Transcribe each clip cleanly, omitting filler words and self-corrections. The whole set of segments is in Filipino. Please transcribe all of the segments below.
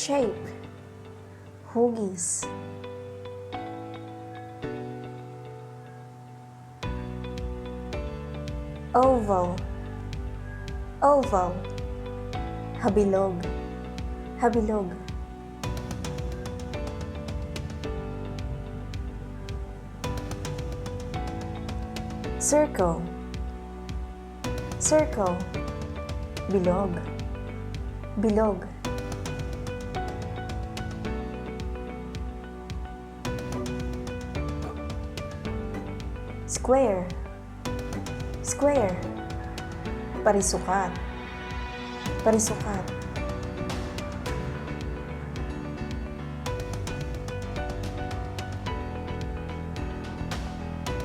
Shape, hugis. Oval, oval. Habilog, habilog. Circle, circle. Bilog, bilog. Square, square. Parisukat, parisukat.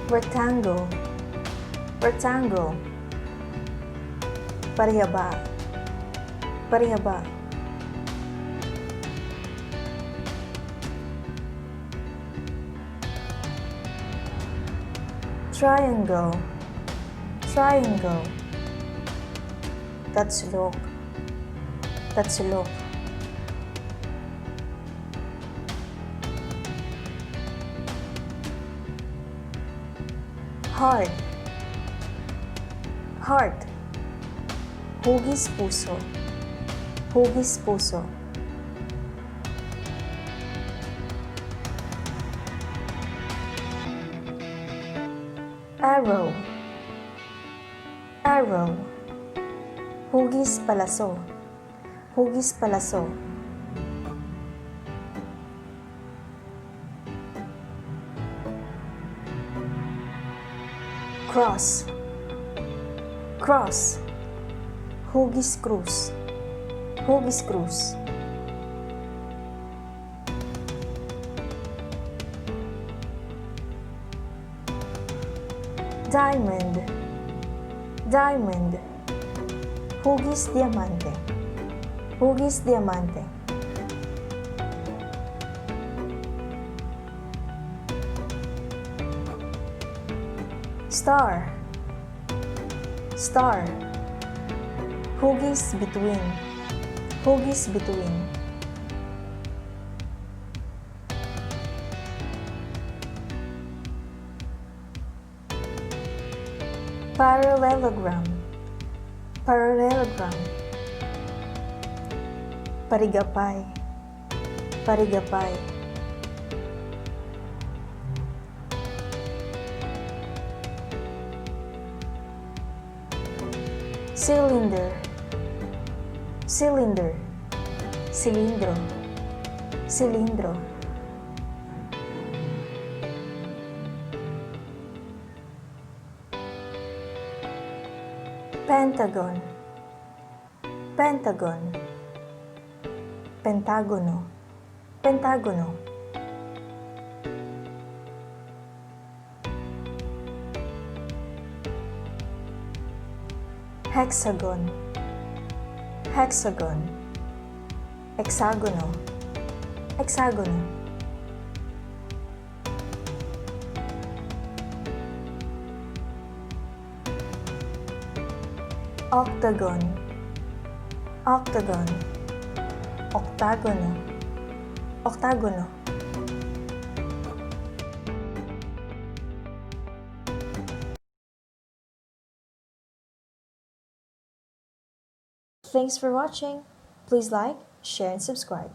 Rectangle, rectangle. Parihaba, parihaba. Triangle, triangle. Tatsulok, tatsulok. Heart, heart. Hugis puso, hugis puso. Arrow, arrow. Hugis palaso, hugis palaso. Cross, cross. Hugis cruz, hugis cruz. Diamond, diamond. Hugis diamante, hugis diamante. Star, star. Hugis between, hugis between. Parallelogram, parallelogram. Parigapay, parigapay. Cylinder, cylinder. Cilindro, cilindro. Pentagon, Pentagon. Pentagono, pentagono. Hexagon, hexagon. Hexagono, hexagono. Octagon, octagon. Octagono, octagono. Thanks for watching. Please like, share, and subscribe.